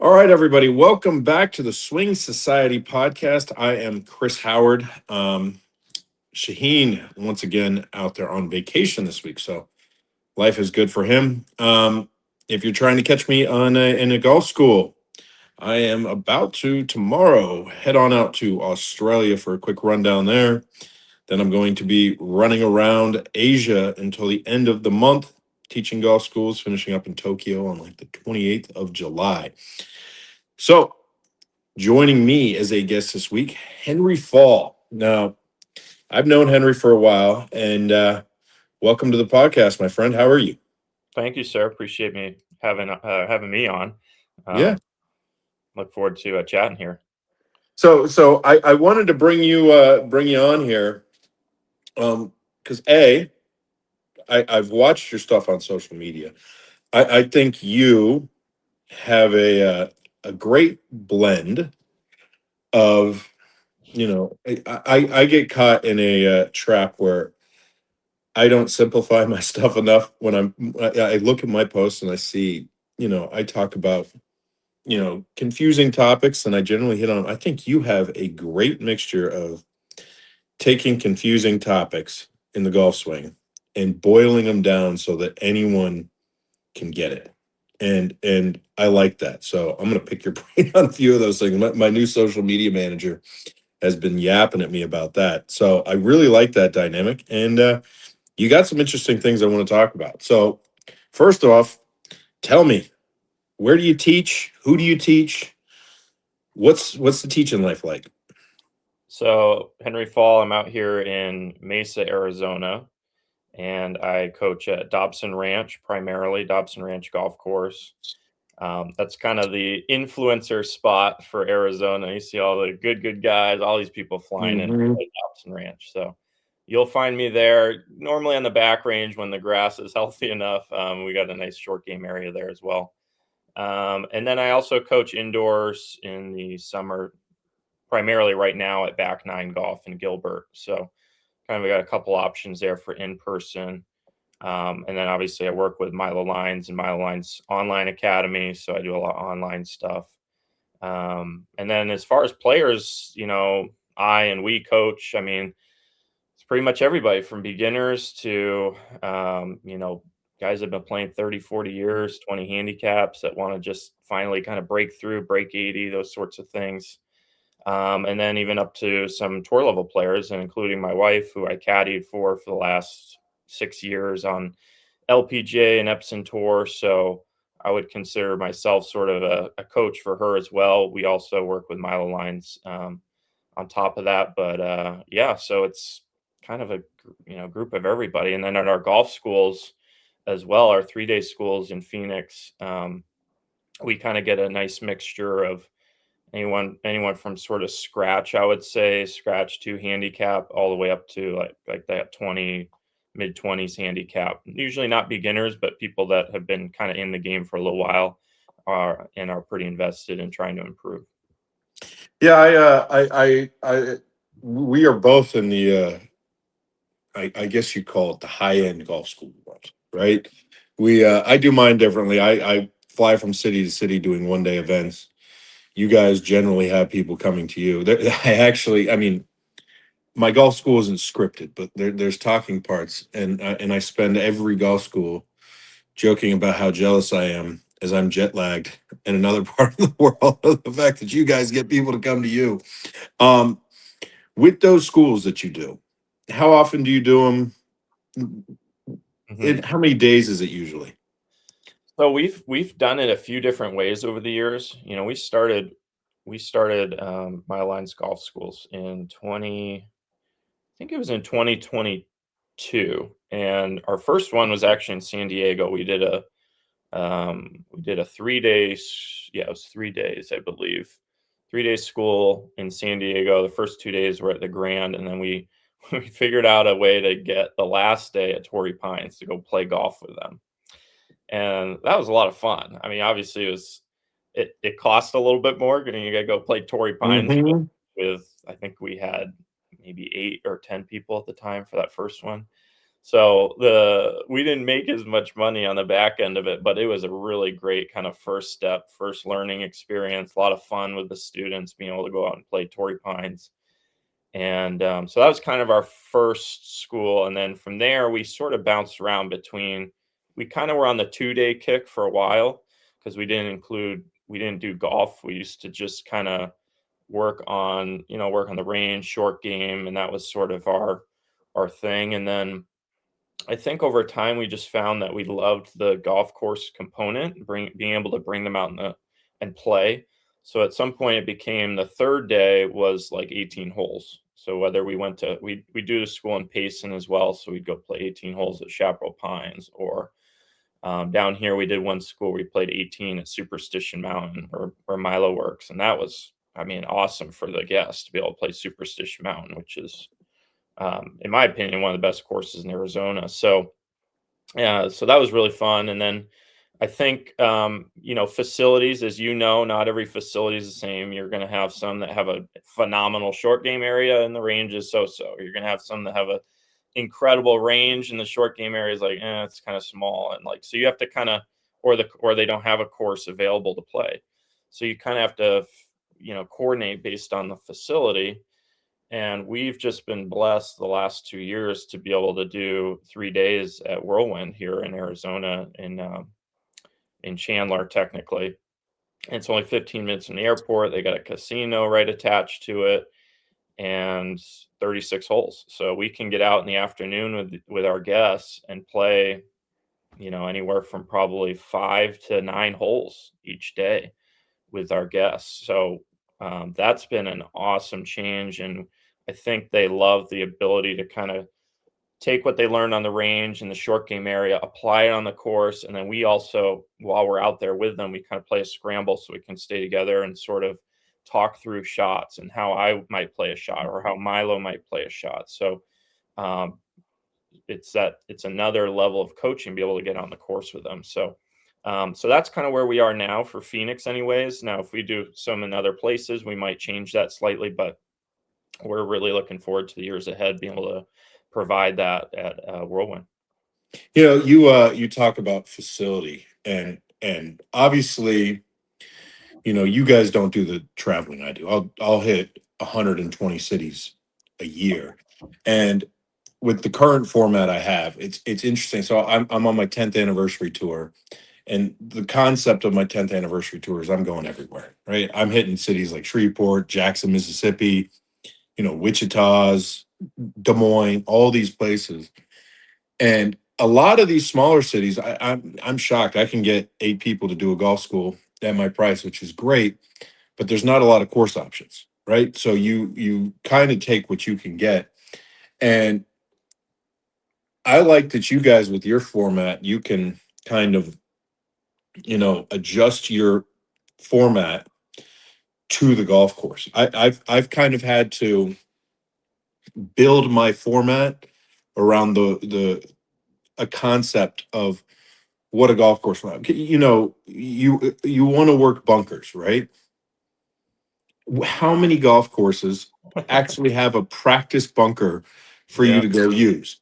All right, everybody, welcome back to the Swing Society podcast. I am Chris Howard. Shaheen, once again, out there on vacation this week, so life is good for him. If you're trying to catch me in a golf school, I am about to tomorrow head on out to Australia for a quick rundown there. Then I'm going to be running around Asia until the end of the month, teaching golf schools, finishing up in Tokyo on like the 28th of July. So, joining me as a guest this week, Henry Fall. Now, I've known Henry for a while, and welcome to the podcast, my friend. How are you? Thank you, sir. Appreciate me having me on. Yeah. Um, Look forward to chatting here. So I wanted to bring you on here, because I've watched your stuff on social media. I think you have a great blend of I get caught in a trap where I don't simplify my stuff enough when I look at my posts and I see, I talk about, confusing topics and I generally hit on. I think you have a great mixture of taking confusing topics in the golf swing and boiling them down so that anyone can get it. And I like that. So I'm gonna pick your brain on a few of those things. My new social media manager has been yapping at me about that. So I really like that dynamic. And you got some interesting things I want to talk about. So, first off, tell me, where do you teach? Who do you teach? What's the teaching life like? So, Henry Fall, I'm out here in Mesa, Arizona, and I coach at Dobson Ranch, primarily Dobson Ranch Golf Course. That's kind of the influencer spot for Arizona. You see all the good guys, all these people flying in to Hmm. play Dobson Ranch. So, you'll find me there normally on the back range when the grass is healthy enough. We got a nice short game area there as well. And then I also coach indoors in the summer, primarily right now at Back Nine Golf in Gilbert. So kind of got a couple options there for in person. And then obviously I work with Milo Lines and Milo Lines Online Academy. So I do a lot of online stuff. And then as far as players, I and we coach, I mean, it's pretty much everybody from beginners to, guys that have been playing 30, 40 years, 20 handicaps that want to just finally kind of break through, break 80, those sorts of things. And then even up to some tour level players, and including my wife, who I caddied for the last 6 years on LPGA and Epson Tour. So I would consider myself sort of a coach for her as well. We also work with Milo Lines on top of that. But yeah, so it's kind of a group of everybody. And then at our golf schools as well, our 3-day schools in Phoenix, we kind of get a nice mixture of anyone from sort of scratch, I would say, scratch to handicap, all the way up to like that 20 mid 20s handicap. Usually not beginners, but people that have been kind of in the game for a little while are pretty invested in trying to improve. Yeah, we are both in the, I guess you call it the high end golf school world, right? I do mine differently. I fly from city to city doing 1 day events. You guys generally have people coming to you. I mean, my golf school isn't scripted, but there's talking parts, and I spend every golf school joking about how jealous I am as I'm jet lagged in another part of the world. The fact that you guys get people to come to you. Um, with those schools that you do, how often do you do them? Mhm. In how many days is it usually? So we've done it a few different ways over the years. We started My Lines Golf Schools in 20, I think it was in 2022, and our first one was actually in San Diego. We did a 3 days, yeah, it was 3 days, I believe. 3 day school in San Diego. The first 2 days were at the Grand, and then we we figured out a way to get the last day at Torrey Pines to go play golf with them. And that was a lot of fun. I mean, obviously it cost a little bit more. You got to go play Torrey Pines Hmm. with I think we had maybe 8 or 10 people at the time for that first one. So we didn't make as much money on the back end of it, but it was a really great kind of first step, first learning experience. A lot of fun with the students being able to go out and play Torrey Pines. And so that was kind of our first school. And then from there, we sort of bounced around between, we kind of were on the 2 day kick for a while because we didn't do golf. We used to just kind of work on the range, short game. And that was sort of our thing. And then I think over time we just found that we loved the golf course component, being able to bring them out and play. So at some point it became the third day was like 18 holes. So whether we do the school in Payson as well, so we'd go play 18 holes at Chaparral Pines, or down here we did one school we played 18 at Superstition Mountain or Milo Works, and that was, I mean, awesome for the guests to be able to play Superstition Mountain, which is in my opinion, one of the best courses in Arizona. So, yeah, so that was really fun. And then I think, facilities, as you know, not every facility is the same. You're going to have some that have a phenomenal short game area, and the range is so-so. You're going to have some that have a incredible range, and the short game area is like, it's kind of small, and like, so you have to kind of, or they don't have a course available to play. So you kind of have to, coordinate based on the facility. And we've just been blessed the last 2 years to be able to do 3 days at Whirlwind here in Arizona, in Chandler, technically. It's only 15 minutes from the airport. They got a casino right attached to it, and 36 holes. So we can get out in the afternoon with our guests and play, anywhere from probably 5 to 9 holes each day with our guests. So that's been an awesome change. And I think they love the ability to kind of take what they learned on the range and the short game area, apply it on the course. And then we also, while we're out there with them, we kind of play a scramble so we can stay together and sort of talk through shots and how I might play a shot or how Milo might play a shot. So um, it's another level of coaching, be able to get on the course with them. So that's kind of where we are now for Phoenix anyways. Now, if we do some in other places, we might change that slightly, but we're really looking forward to the years ahead, being able to provide that at Whirlwind. You talk about facility, and obviously, you guys don't do the traveling I do. I'll hit 120 cities a year. And with the current format I have, it's interesting. So I'm on my 10th anniversary tour, and the concept of my 10th anniversary tour is I'm going everywhere, right? I'm hitting cities like Shreveport, Jackson, Mississippi, Wichita's, Des Moines, all these places. And a lot of these smaller cities, I'm shocked. I can get 8 people to do a golf school at my price, which is great, but there's not a lot of course options, right? So you kind of take what you can get. And I like that you guys, with your format, you can kind of, adjust your format to the golf course. I've kind of had to build my format around the a concept of what a golf course will have. You want to work bunkers, right? How many golf courses actually have a practice bunker for you Yeah. to go use?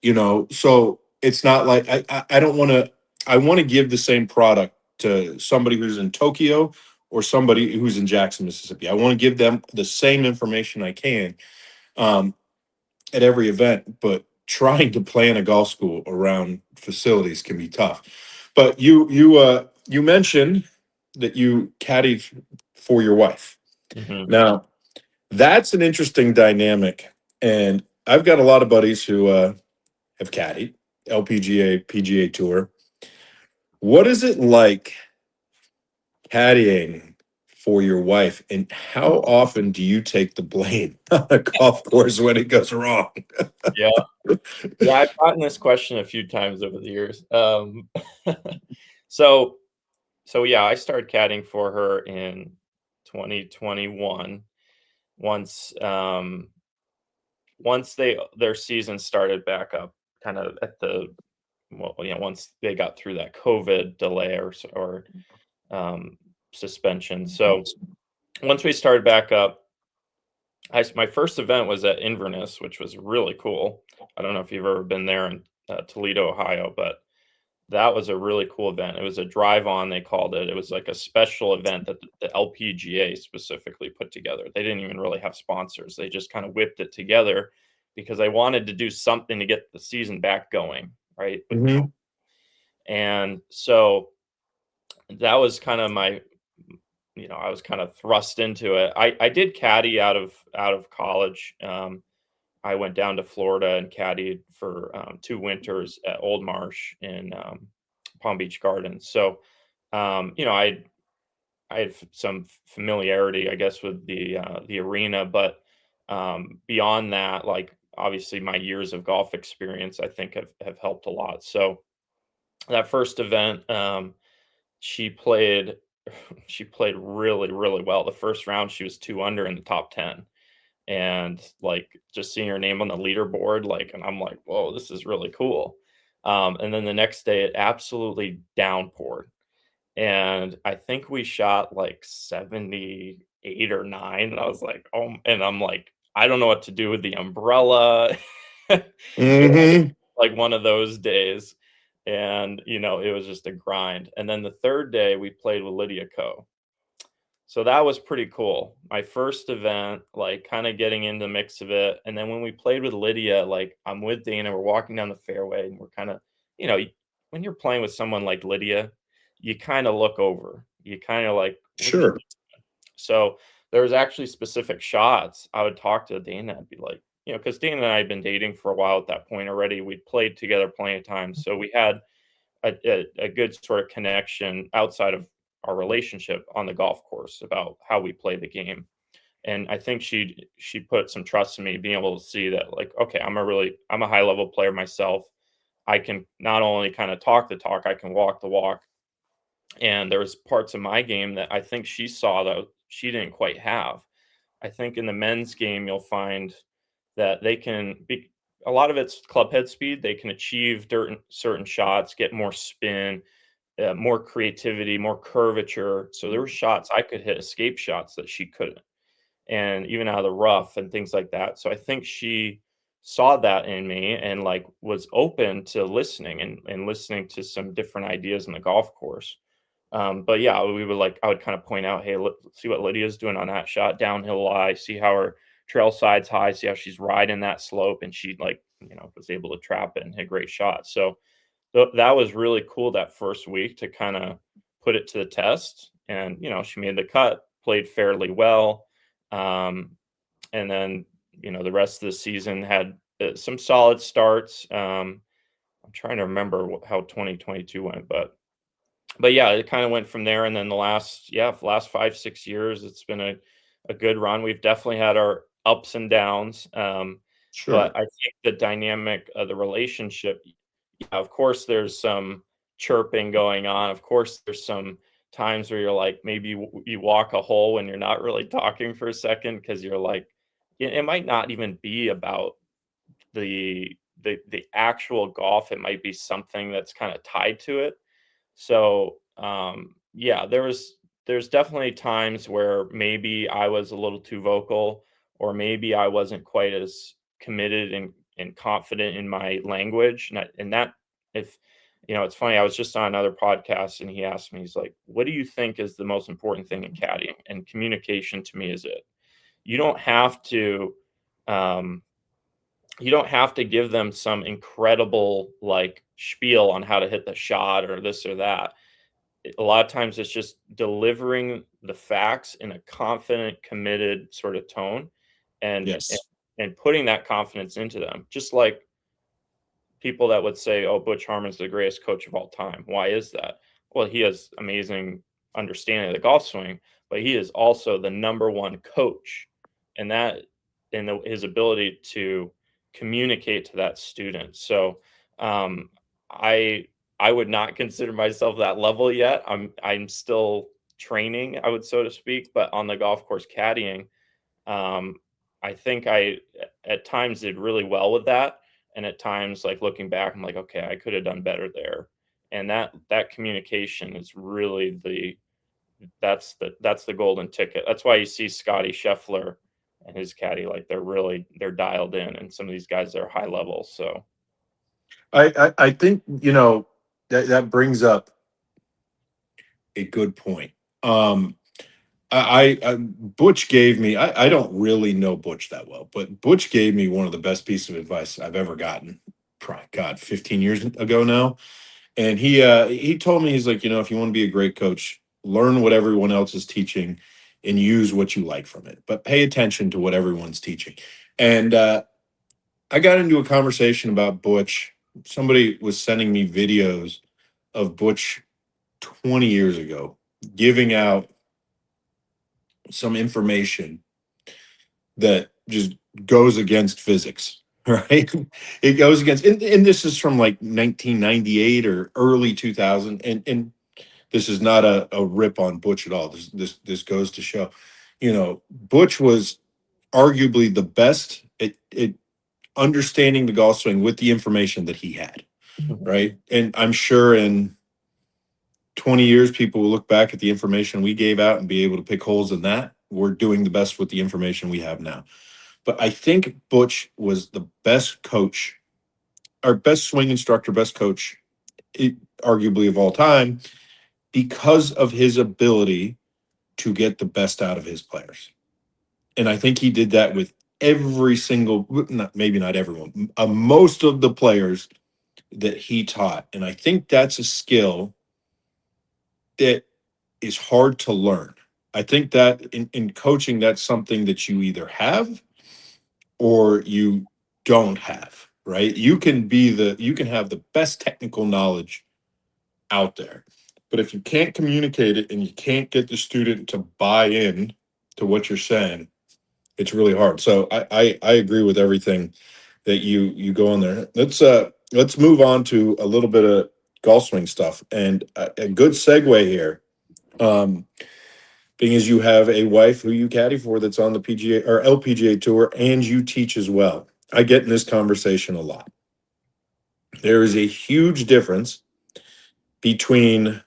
So it's not like I don't want to. I want to give the same product to somebody who's in Tokyo or somebody who's in Jackson, Mississippi. I want to give them the same information I can. Um, at every event, but trying to plan a golf school around facilities can be tough. But you mentioned that you caddied for your wife. Hmm. Now, that's an interesting dynamic, and I've got a lot of buddies who have caddied LPGA, PGA Tour. What is it like caddying for your wife, and how often do you take the blame on a golf course when it goes wrong? Yeah. Yeah. I've gotten this question a few times over the years. So, so yeah, I started caddying for her in 2021. Once, once their season started back up, kind of once they got through that COVID delay or um, suspension. So once we started back up, my first event was at Inverness, which was really cool. I don't know if you've ever been there, and Toledo, Ohio. But that was a really cool event. It was a drive on, they called it. It was like a special event that the LPGA specifically put together. They didn't even really have sponsors. They just kind of whipped it together because they wanted to do something to get the season back going, right? With Hmm. and so that was kind of my, I was kind of thrust into it. I did caddy out of college. I went down to Florida and caddied for 2 winters at Old Marsh in Palm Beach Gardens. So, I had some familiarity, I guess, with the arena, but beyond that, like obviously my years of golf experience, I think have helped a lot. So that first event, she played she played really really well. The first round, she was 2 under in the top 10, and like just seeing her name on the leaderboard, like, and I'm like, whoa, this is really cool. And then the next day, it absolutely downpoured, and I think we shot like 78 or 9. And I was like, oh, and I'm like, I don't know what to do with the umbrella. Hmm. Like one of those days. And, it was just a grind. And then the third day we played with Lydia Ko. So that was pretty cool. My first event, like kind of getting in the mix of it. And then when we played with Lydia, like I'm with Dana, we're walking down the fairway and we're kind of, when you're playing with someone like Lydia, you kind of look over. You kind of like, what are you Sure. doing? So there was actually specific shots. I would talk to Dana and be like, because Dana and I had been dating for a while at that point already. We'd played together plenty of times. So we had a good sort of connection outside of our relationship on the golf course about how we play the game. And I think she put some trust in me being able to see that, like, okay, I'm a high level player myself. I can not only kind of talk the talk, I can walk the walk. And there was parts of my game that I think she saw that she didn't quite have. I think in the men's game, you'll find that they can be a lot of it's club head speed. They can achieve certain shots, get more spin, more creativity, more curvature. So there were shots I could hit, escape shots that she couldn't, and even out of the rough and things like that. So I think she saw that in me and like was open to listening and listening to some different ideas in the golf course. But yeah, I would kind of point out, hey, look, see what Lydia's doing on that shot, downhill lie, see how her trail side's high, see how she's riding that slope, and she like, was able to trap it and hit great shots. So that was really cool that first week to kind of put it to the test. And she made the cut, played fairly well, um, and then the rest of the season had some solid starts. I'm trying to remember how 2022 went, but yeah, it kind of went from there. And then the last 5 6 years, it's been a good run. We've definitely had our ups and downs, but Sure. I think the dynamic of the relationship, yeah, of course, there's some chirping going on. Of course, there's some times where you're like, maybe you walk a hole when you're not really talking for a second because you're like, it might not even be about the actual golf. It might be something that's kind of tied to it. So, yeah, there's definitely times where maybe I was a little too vocal, or maybe I wasn't quite as committed and confident in my language. And that, if it's funny, I was just on another podcast and he asked me, he's like, "What do you think is the most important thing in caddying?" And communication to me is it. You don't have to, um, you don't have to give them some incredible like spiel on how to hit the shot or this or that. A lot of times it's just delivering the facts in a confident, committed sort of tone, and and, Yes. and putting that confidence into them. Just like people that would say, "Oh, Butch Harmon's the greatest coach of all time." Why is that? Well, he has amazing understanding of the golf swing, but he is also the number one coach, and his ability to communicate to that student. So, um, I I would not consider myself that level yet. I'm still training, I would so to speak, but on the golf course caddying, um, I think I at times did really well with that, and at times, like looking back, I'm like, okay, I could have done better there. And that communication is really that's the golden ticket. That's why you see Scotty Scheffler and his caddy, like they're dialed in, and some of these guys are high level. So I think that brings up a good point. Um, Butch gave me. I don't really know Butch that well, but Butch gave me one of the best pieces of advice I've ever gotten. Probably, God, 15 years ago now, and he told me, he's like, if you want to be a great coach, learn what everyone else is teaching, and use what you like from it, but pay attention to what everyone's teaching. And I got into a conversation about Butch. Somebody was sending me videos of Butch 20 years ago giving out some information that just goes against physics, right? It goes against, and this is from like 1998 or early 2000. And this is not a rip on Butch at all. This goes to show, Butch was arguably the best at understanding the golf swing with the information that he had, Mhm. right? And I'm sure in 20 years, people will look back at the information we gave out and be able to pick holes in that. We're doing the best with the information we have now. But I think Butch was the best coach, our best swing instructor, best coach, it, arguably of all time, because of his ability to get the best out of his players. And I think he did that with every single, maybe not everyone, most of the players that he taught. And I think that's a skill that is hard to learn. I think that in coaching, that's something that you either have or you don't have, right? You can have the best technical knowledge out there. But if you can't communicate it and you can't get the student to buy in to what you're saying, it's really hard. So I agree with everything that you go on there. Let's move on to a little bit of golf swing stuff, and a good segue here. Um, being as you have a wife who you caddy for that's on the PGA or LPGA tour, and you teach as well. I get in this conversation a lot. There is a huge difference between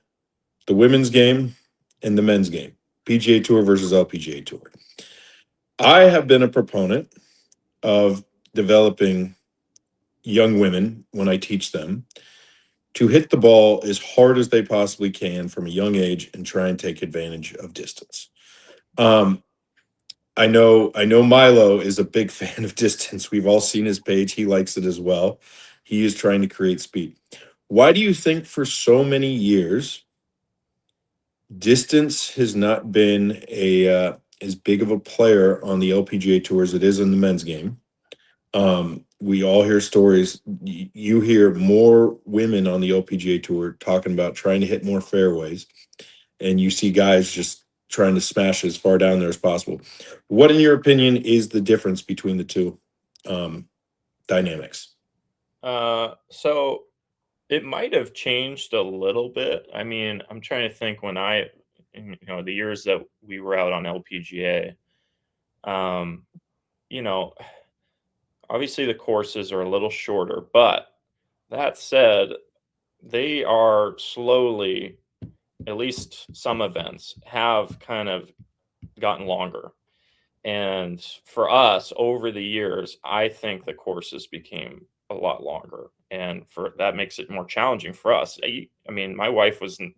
the women's game and the men's game, PGA tour versus LPGA tour. I have been a proponent of developing young women when I teach them to hit the ball as hard as they possibly can from a young age and try and take advantage of distance. Um, I know Milo is a big fan of distance. We've all seen his page. He likes it as well. He is trying to create speed. Why do you think for so many years distance has not been a as big of a player on the LPGA tour as it is in the men's game? We all hear stories. You hear more women on the LPGA tour talking about trying to hit more fairways, and you see guys just trying to smash as far down there as possible. What, in your opinion, is the difference between the two um, dynamics? So it might have changed a little bit. I mean, I'm trying to think when the years that we were out on LPGA, um, you know, obviously the courses are a little shorter, but that said, they are slowly, at least some events have kind of gotten longer. And for us, over the years, I think the courses became a lot longer, and for that makes it more challenging for us. I mean, my wife was in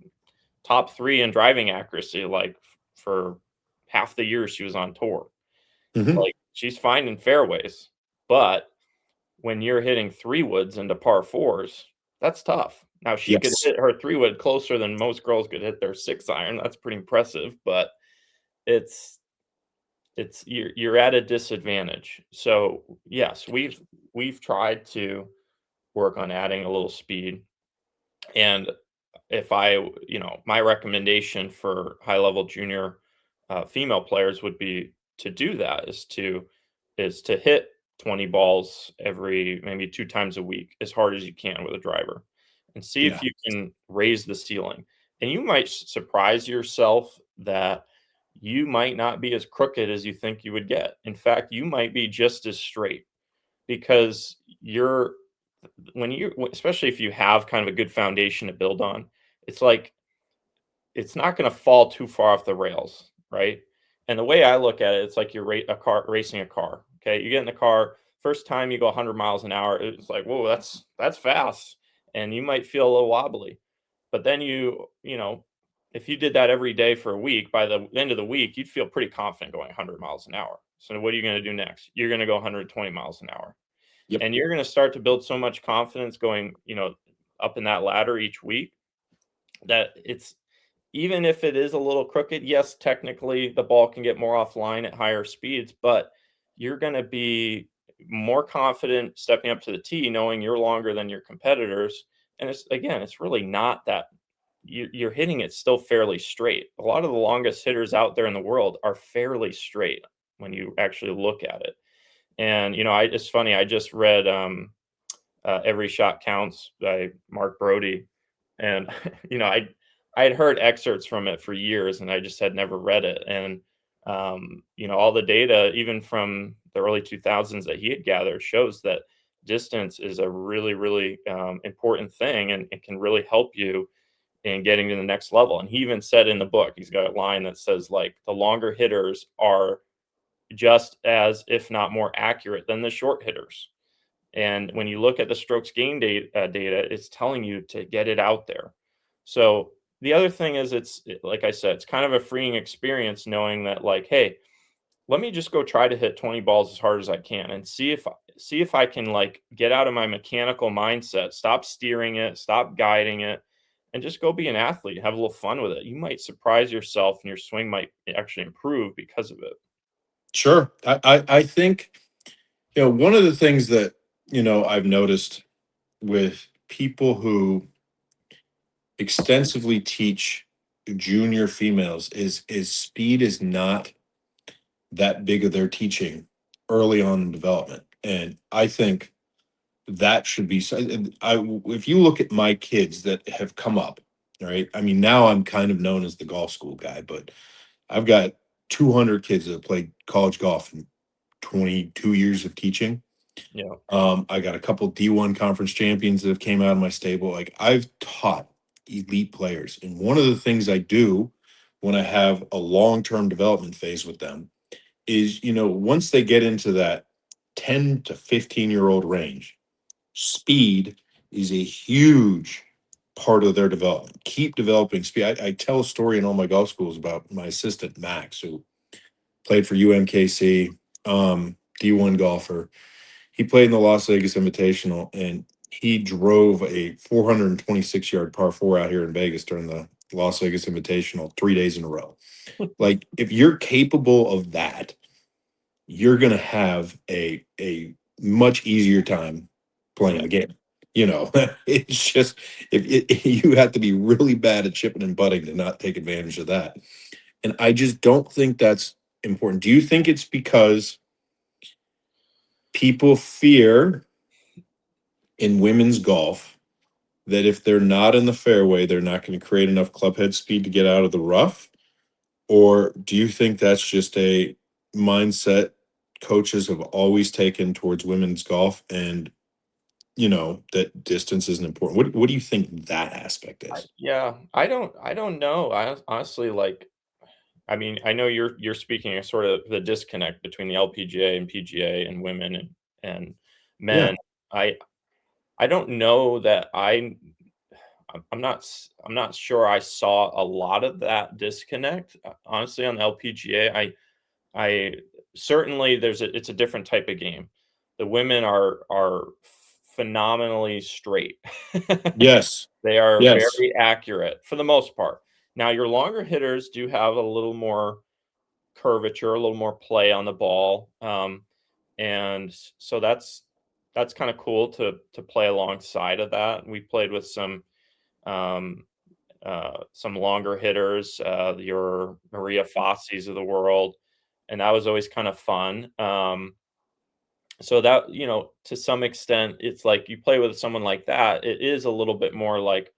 top 3 in driving accuracy, like, for half the year she was on tour. Hmm. Like, she's finding fairways, but when you're hitting 3 woods into par 4s, that's tough. Now she could Yes. hit her 3 wood closer than most girls could hit their 6 iron, that's pretty impressive, but it's you're at a disadvantage. So, yes, we've tried to work on adding a little speed, and if my recommendation for high level junior female players would be to do that is to hit 20 balls every maybe 2 times a week as hard as you can with a driver and see if Yeah. you can raise the ceiling. And you might surprise yourself that you might not be as crooked as you think you would get. In fact, you might be just as straight because especially if you have kind of a good foundation to build on, it's like it's not going to fall too far off the rails, right? And the way I look at it, it's like you're racing a car. Okay, you get in the car, first time you go 100 miles an hour, it's like, whoa, that's fast, and you might feel a little wobbly. But then you know, if you did that every day for a week, by the end of the week, you'd feel pretty confident going 100 miles an hour. So what are you going to do next? You're going to go 120 miles an hour, Yep. and you're going to start to build so much confidence going, up in that ladder each week, that it's, even if it is a little crooked, yes, technically the ball can get more offline at higher speeds, but you're going to be more confident stepping up to the tee, knowing you're longer than your competitors. And it's, again, it's really not that you're hitting it still fairly straight. A lot of the longest hitters out there in the world are fairly straight when you actually look at it. And it's funny. I just read "Every Shot Counts" by Mark Brody, and I had heard excerpts from it for years, and I just had never read it. And all the data, even from the early 2000s that he had gathered, shows that distance is a really, really important thing, and it can really help you in getting to the next level. And he even said in the book, he's got a line that says, like, the longer hitters are just as, if not more accurate than the short hitters. And when you look at the strokes gain data, it's telling you to get it out there. So the other thing is, like I said, it's kind of a freeing experience knowing that, like, hey, let me just go try to hit 20 balls as hard as I can and see if I can, like, get out of my mechanical mindset, stop steering it, stop guiding it, and just go be an athlete, have a little fun with it. You might surprise yourself, and your swing might actually improve because of it. Sure. I think, one of the things that, I've noticed with people who extensively teach junior females is speed is not that big of their teaching early on in development. And I think that should be if you look at my kids that have come up, right? I mean, now I'm kind of known as the golf school guy, but I've got 200 kids that have played college golf in 22 years of teaching. Yeah. I got a couple D1 conference champions that have came out of my stable. Like, I've taught elite players. And one of the things I do when I have a long-term development phase with them is, once they get into that 10 to 15-year-old range, speed is a huge part of their development. Keep developing speed. I tell a story in all my golf schools about my assistant Max, who played for UMKC, D1 golfer. He played in the Las Vegas Invitational, and he drove a 426-yard par four out here in Vegas during the Las Vegas Invitational 3 days in a row. Like, if you're capable of that, you're going to have a much easier time playing Yeah. the game. It's just, you have to be really bad at chipping and putting to not take advantage of that. And I just don't think that's important. Do you think it's because people fear in women's golf that if they're not in the fairway, they're not going to create enough club head speed to get out of the rough? Or do you think that's just a mindset coaches have always taken towards women's golf, and that distance isn't important? What do you think that aspect is? Yeah, I don't know. Honestly, like, I mean, I know you're speaking of sort of the disconnect between the LPGA and PGA and women and Yeah. men. I I don't know that I'm not sure I saw a lot of that disconnect, honestly, on the LPGA. I certainly, it's a different type of game. The women are phenomenally straight. Yes. They are Yes. very accurate for the most part. Now, your longer hitters do have a little more curvature, a little more play on the ball, and so that's kind of cool to play alongside of that. We played with um, some longer hitters, your Maria Fossies of the world, and that was always kind of fun. So that, to some extent, it's like you play with someone like that, it is a little bit more like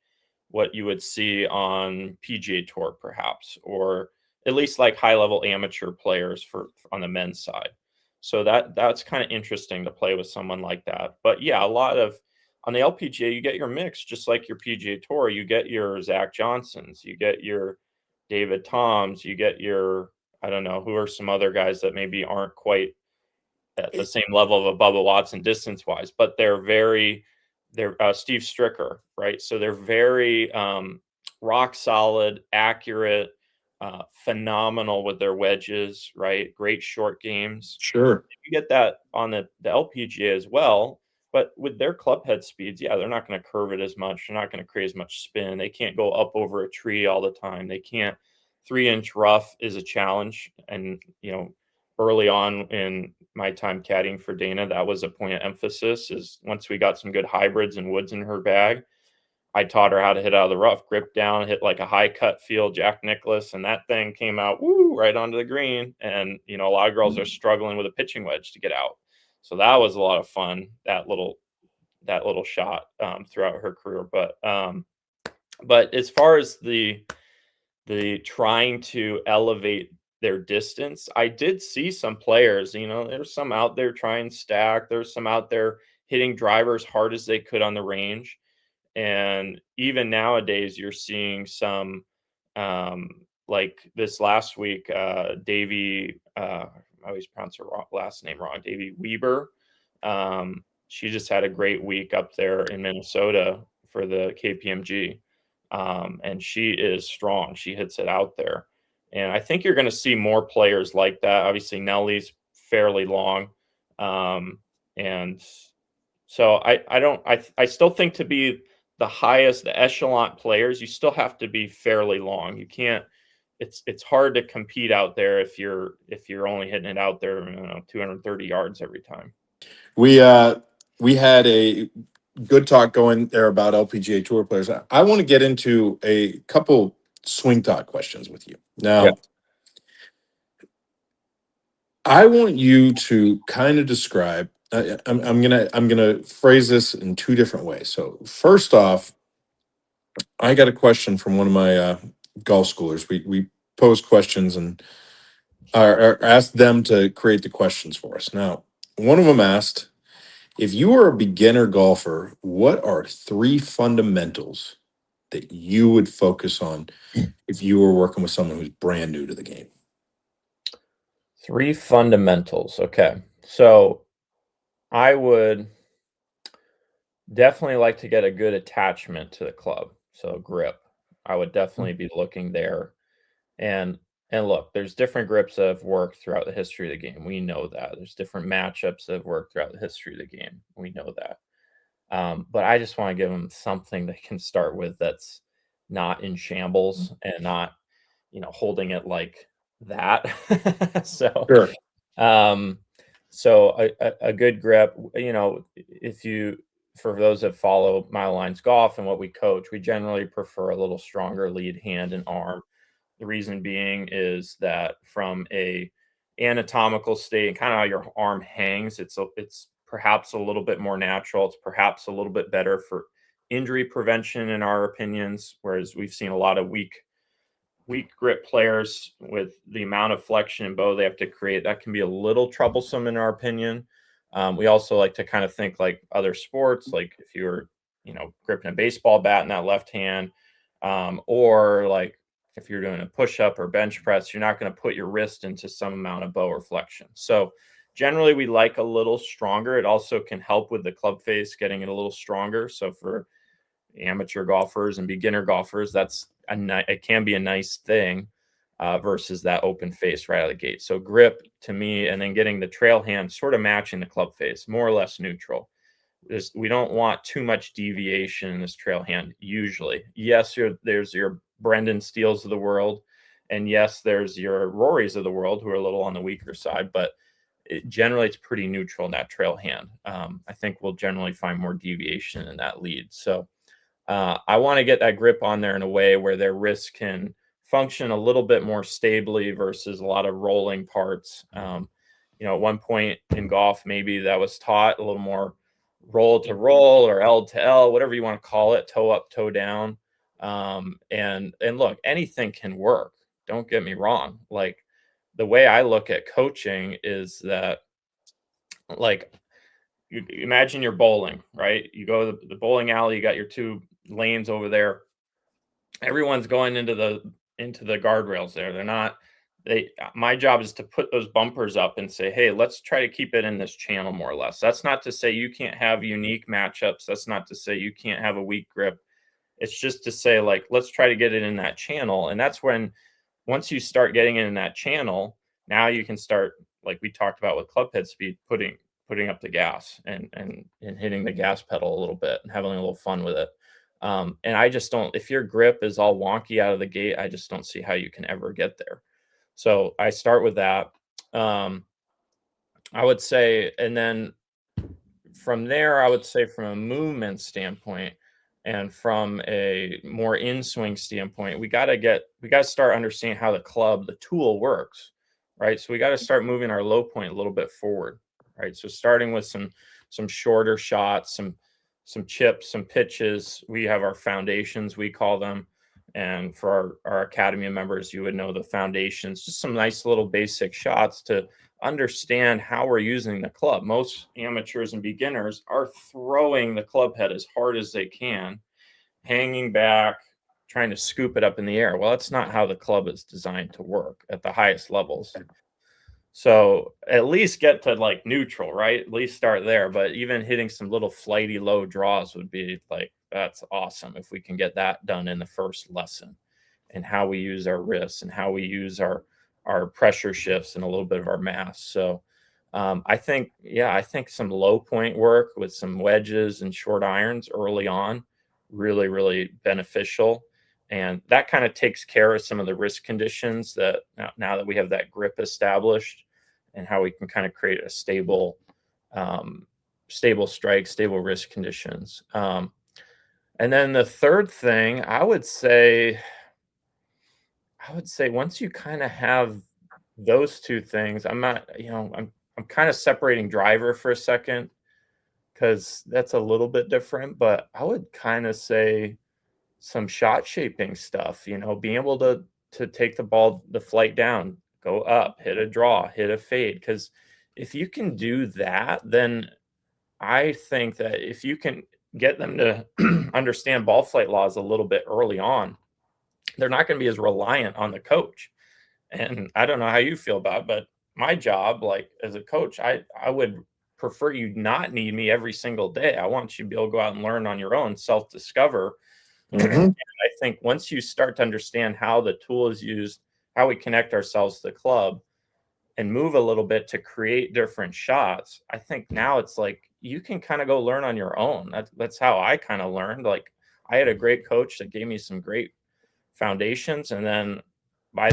what you would see on PGA Tour, perhaps, or at least like high level amateur players for on the men's side. So that's kind of interesting to play with someone like that. But yeah, a lot of on the LPGA, you get your mix, just like your PGA Tour. You get your Zach Johnsons, you get your David Toms, you get your, I don't know, who are some other guys that maybe aren't quite at the same level of a Bubba Watson distance wise, but they're Steve Stricker, right? So they're very rock solid, accurate, phenomenal with their wedges, right? Great short games. Sure. You get that on the LPGA as well, but with their club head speeds, yeah, they're not going to curve it as much. They're not going to create as much spin. They can't go up over a tree all the time. They can't. 3-inch rough is a challenge, and early on in my time caddying for Dana, that was a point of emphasis. Is once we got some good hybrids and woods in her bag, I taught her how to hit out of the rough, grip down, hit like a high cut feel, Jack Nicklaus, and that thing came out right onto the green. And a lot of girls are struggling with a pitching wedge to get out. So that was a lot of fun. That little shot throughout her career. But as far as the trying to elevate their distance, I did see some players. There's some out there trying stack. There's some out there hitting drivers hard as they could on the range. And even nowadays, you're seeing some, like this last week, Davy, I always pronounce her last name wrong, Davy Weber. She just had a great week up there in Minnesota for the KPMG. And she is strong. She hits it out there. And I think you're going to see more players like that. Obviously, Nellie's fairly long. And so I still think to be the highest, the echelon players, you still have to be fairly long. You can't. It's hard to compete out there if you're only hitting it out there 230 yards every time. We had a good talk going there about LPGA Tour players. I want to get into a couple swing thought questions with you Yeah. now. I want you to kind of describe. I'm gonna phrase this in two different ways. So first off, I got a question from one of my golf schoolers. We pose questions and or asked them to create the questions for us. Now, one of them asked, if you were a beginner golfer, what are three fundamentals that you would focus on if you were working with someone who's brand new to the game? Three fundamentals. Okay. So I would definitely like to get a good attachment to the club. So grip. I would definitely be looking there. And look, there's different grips that have worked throughout the history of the game. We know that. There's different matchups that have worked throughout the history of the game. We know that. But I just want to give them something they can start with that's not in shambles and not, holding it like that. so Sure. um, so a good grip, if you for those that follow Mile Lines Golf and what we coach, we generally prefer a little stronger lead hand and arm. The reason being is that from a anatomical state and kind of how your arm hangs, it's perhaps a little bit more natural. It's perhaps a little bit better for injury prevention in our opinions, whereas we've seen a lot of weak grip players with the amount of flexion and bow they have to create. That can be a little troublesome in our opinion. We also like to kind of think like other sports, like if you're, gripping a baseball bat in that left hand, or like if you're doing a push up or bench press, you're not going to put your wrist into some amount of bow or flexion. So generally, we like a little stronger. It also can help with the club face, getting it a little stronger. So for amateur golfers and beginner golfers, it can be a nice thing versus that open face right out of the gate. So grip to me, and then getting the trail hand sort of matching the club face, more or less neutral. We don't want too much deviation in this trail hand. Usually, yes, there's your Brendan Steeles of the world, and yes, there's your Rorys of the world who are a little on the weaker side, but generally it's pretty neutral in that trail hand. I think we'll generally find more deviation in that lead. So I want to get that grip on there in a way where their wrist can function a little bit more stably versus a lot of rolling parts. At one point in golf, maybe that was taught a little more roll to roll or L to L, whatever you want to call it, toe up, toe down. And look, anything can work. Don't get me wrong. Like the way I look at coaching is that, like, you imagine you're bowling, right? You go to the bowling alley, you got your two lanes over there. Everyone's going into the guardrails there. They're not my job is to put those bumpers up and say, hey, let's try to keep it in this channel more or less. That's not to say you can't have unique matchups. That's not to say you can't have a weak grip. It's just to say, like, let's try to get it in that channel. And that's when, once you start getting it in that channel, now you can start, like we talked about with club head speed, putting up the gas and hitting the gas pedal a little bit and having a little fun with it. And I just don't, if your grip is all wonky out of the gate, I just don't see how you can ever get there. So I start with that. I would say, and then from there, I would say from a movement standpoint and from a more in swing standpoint, we got to start understanding how the tool works, right? So we got to start moving our low point a little bit forward, right? So starting with some shorter shots, some chips, some pitches. We have our foundations, we call them. And for our academy members, you would know the foundations, just some nice little basic shots to understand how we're using the club. Most amateurs and beginners are throwing the club head as hard as they can, hanging back, trying to scoop it up in the air. Well, that's not how the club is designed to work at the highest levels. So at least get to like neutral, right? At least start there. But even hitting some little flighty low draws would be like, that's awesome if we can get that done in the first lesson, and how we use our wrists and how we use our pressure shifts and a little bit of our mass. So I think some low point work with some wedges and short irons early on, really, really beneficial. And that kind of takes care of some of the wrist conditions that now that we have that grip established, and how we can kind of create a stable strike, stable wrist conditions. And then the third thing, I would say once you kind of have those two things, I'm kind of separating driver for a second because that's a little bit different, but I would kind of say some shot shaping stuff, being able to take the flight down, go up, hit a draw, hit a fade. Because if you can do that, then I think that if you can get them to understand ball flight laws a little bit early on, they're not going to be as reliant on the coach. And I don't know how you feel about it, but my job, like as a coach, I would prefer you not need me every single day. I want you to be able to go out and learn on your own, self-discover. Mm-hmm. And I think once you start to understand how the tool is used, how we connect ourselves to the club and move a little bit to create different shots, I think now it's like you can kind of go learn on your own. That's how I kind of learned. Like I had a great coach that gave me some great foundations, and then I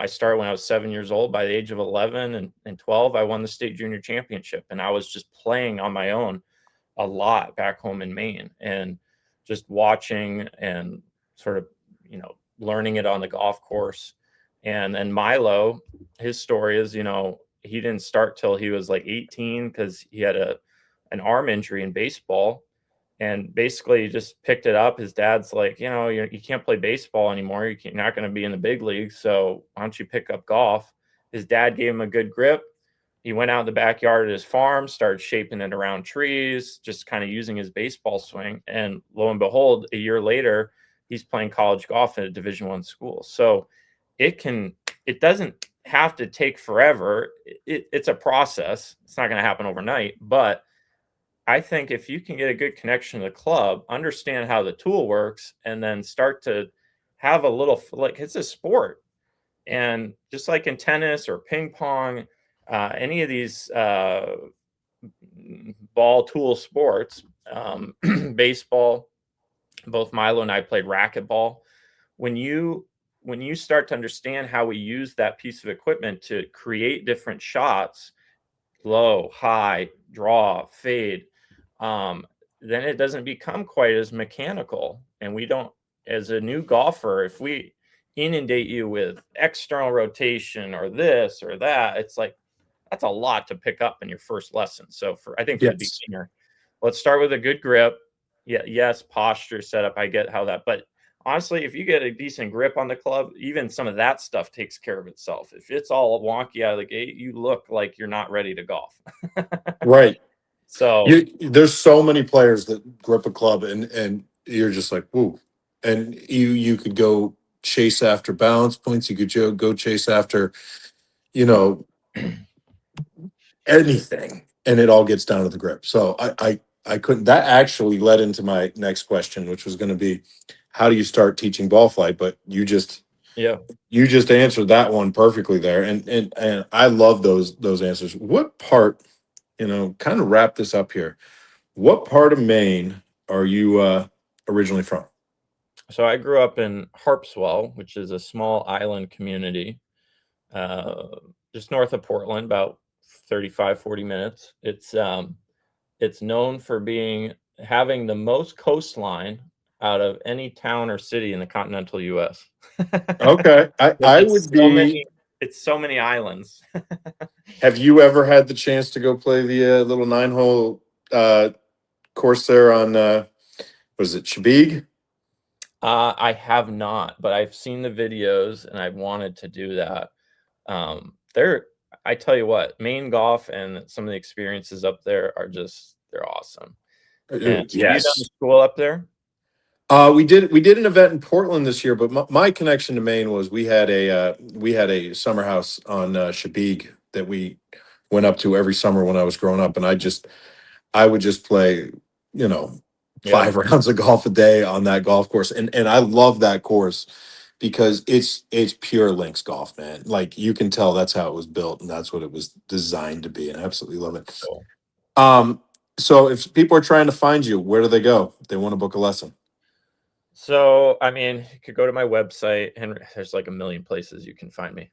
started when I was 7 years old. By the age of 11 and 12, I won the state junior championship, and I was just playing on my own a lot back home in Maine, and just watching and sort of, learning it on the golf course. And then Milo, his story is, he didn't start till he was like 18 because he had an arm injury in baseball. And basically he just picked it up. His dad's like, you can't play baseball anymore. You're not going to be in the big leagues. So why don't you pick up golf? His dad gave him a good grip. He went out in the backyard at his farm, started shaping it around trees, just kind of using his baseball swing. And lo and behold, a year later, he's playing college golf at a Division I school. So it doesn't have to take forever. It's a process. It's not going to happen overnight, but I think if you can get a good connection to the club, understand how the tool works, and then start to have a little, like, it's a sport. And just like in tennis or ping pong, any of these ball tool sports, baseball, both Milo and I played racquetball. When you start to understand how we use that piece of equipment to create different shots, low, high, draw, fade, then it doesn't become quite as mechanical. And we don't, as a new golfer, if we inundate you with external rotation or this or that, it's like, that's a lot to pick up in your first lesson. So I think for the beginner, let's start with a good grip. Yeah, yes, posture, setup. I get how that, but honestly, if you get a decent grip on the club, even some of that stuff takes care of itself. If it's all wonky out of the gate, you look like you're not ready to golf. Right. So there's so many players that grip a club and you're just like, woo. And you could go chase after balance points. You could go chase after, you know, anything, and it all gets down to the grip. So I couldn't. That actually led into my next question, which was going to be, how do you start teaching ball flight? But Yeah. you just answered that one perfectly there, and I love those answers. What part, kind of wrap this up here. What part of Maine are you originally from? So I grew up in Harpswell, which is a small island community, uh, just north of Portland, about 35, 40 minutes. It's known for having the most coastline out of any town or city in the continental US. Okay, I It's would so be. many it's so many islands. Have you ever had the chance to go play the little 9-hole course there on was it Shabig? I have not, but I've seen the videos and I've wanted to do that. They're I tell you what, Maine golf and some of the experiences up there they're awesome. And have you done the Yes. school up there? We did an event in Portland this year, but my connection to Maine was we had a summer house on Shabig that we went up to every summer when I was growing up, and I would just play, you know, Yeah. 5 rounds of golf a day on that golf course, and I love that course because it's pure links golf, man. Like, you can tell that's how it was built, and that's what it was designed to be, and I absolutely love it. Cool. Um, so if people are trying to find you, where do they go if they want to book a lesson? So, I mean, you could go to my website, Henry. There's like a million places you can find me.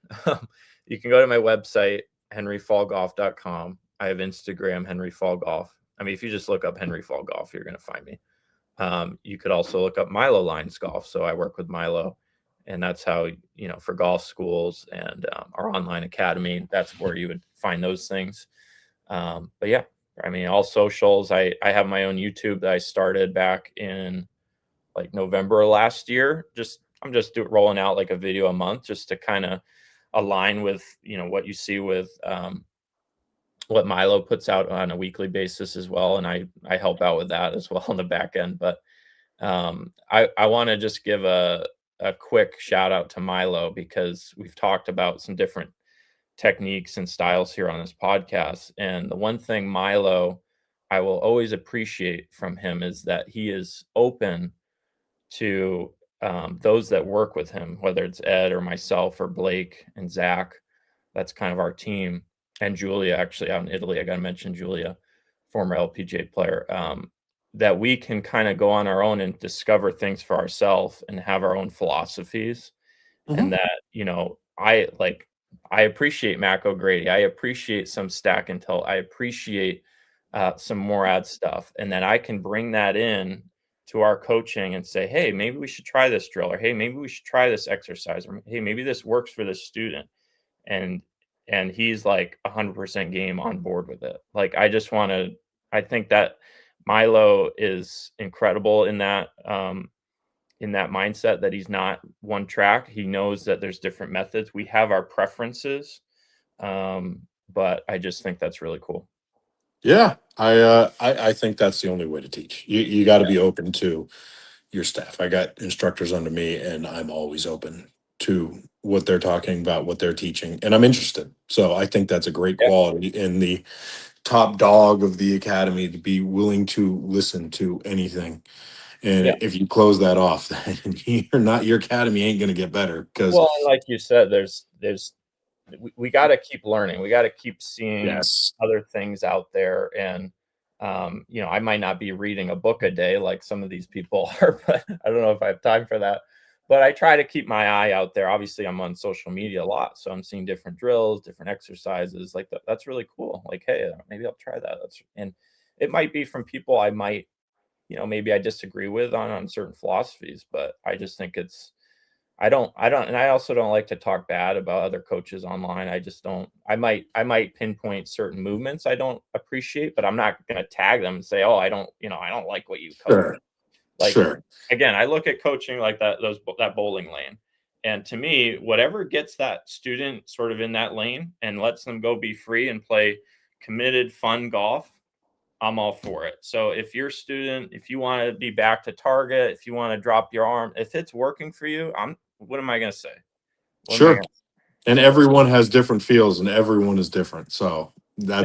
You can go to my website, henryfallgolf.com. I have Instagram, Henry Fall Golf. I mean, if you just look up Henry Fall Golf, you're going to find me. You could also look up Milo Lines Golf. So I work with Milo, and that's how, for golf schools and our online academy, that's where you would find those things. But yeah, I mean, all socials. I have my own YouTube that I started back in like November of last year. I'm just rolling out like a video a month just to kind of align with, what you see with what Milo puts out on a weekly basis as well. And I help out with that as well on the back end. But I want to just give a quick shout out to Milo, because we've talked about some different techniques and styles here on this podcast. And the one thing Milo I will always appreciate from him is that he is open to those that work with him, whether it's Ed or myself or Blake and Zach. That's kind of our team. And Julia, actually, out in Italy. I got to mention Julia, former LPGA player. That we can kind of go on our own and discover things for ourselves and have our own philosophies. Mhm. And that, I appreciate Mac O'Grady. I appreciate some Stack Intel. I appreciate some more ad stuff. And then I can bring that in to our coaching and say, hey, maybe we should try this drill, or hey, maybe we should try this exercise, or hey, maybe this works for this student. And he's like 100% game on board with it. Like, I think that Milo is incredible in that mindset, that he's not one track. He knows that there's different methods. We have our preferences, but I just think that's really cool. Yeah, I think that's the only way to teach. You got to be open to your staff. I got instructors under me, and I'm always open to what they're talking about, what they're teaching, and I'm interested. So I think that's a great Yeah, quality in the top dog of the academy, to be willing to listen to anything. yeah. And if you close that off, then your academy ain't going to get better because Well, and like you said, we got to keep learning. We got to keep seeing yes, other things out there. And, I might not be reading a book a day like some of these people are, but I don't know if I have time for that. But I try to keep my eye out there. Obviously, I'm on social media a lot, so I'm seeing different drills, different exercises. Like that's really cool. Like, hey, maybe I'll try that. And it might be from people I might, maybe I disagree with on certain philosophies, but I just think and I also don't like to talk bad about other coaches online. I just don't. I might pinpoint certain movements I don't appreciate, but I'm not going to tag them and say, "Oh, I don't like what you coach." sure, Like, sure, again, I look at coaching like that bowling lane. And to me, whatever gets that student sort of in that lane and lets them go be free and play committed, fun golf, I'm all for it. So if your student, if you want to be back to target, if you want to drop your arm, if it's working for you, what am I going to say? What am I Sure. going And to? everyone has different feels and everyone is different. So Yeah.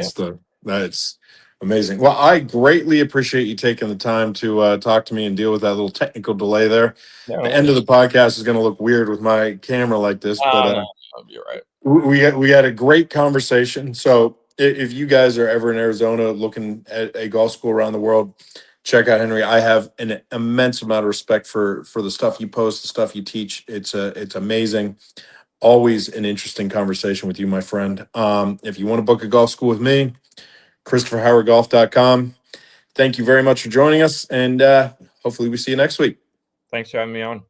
that's amazing. Well, I greatly appreciate you taking the time to talk to me and deal with that little technical delay there. Yeah, no The end of worries. the podcast is going to look weird with my camera like this, but Oh, no, no, you're right. we had a great conversation. So if you guys are ever in Arizona looking at a golf school around the world, check out Henry. I have an immense amount of respect for the stuff you post, the stuff you teach. It's amazing. Always an interesting conversation with you, my friend. If you want to book a golf school with me, ChristopherHowardGolf.com. Thank you very much for joining us, and hopefully we see you next week. Thanks for having me on.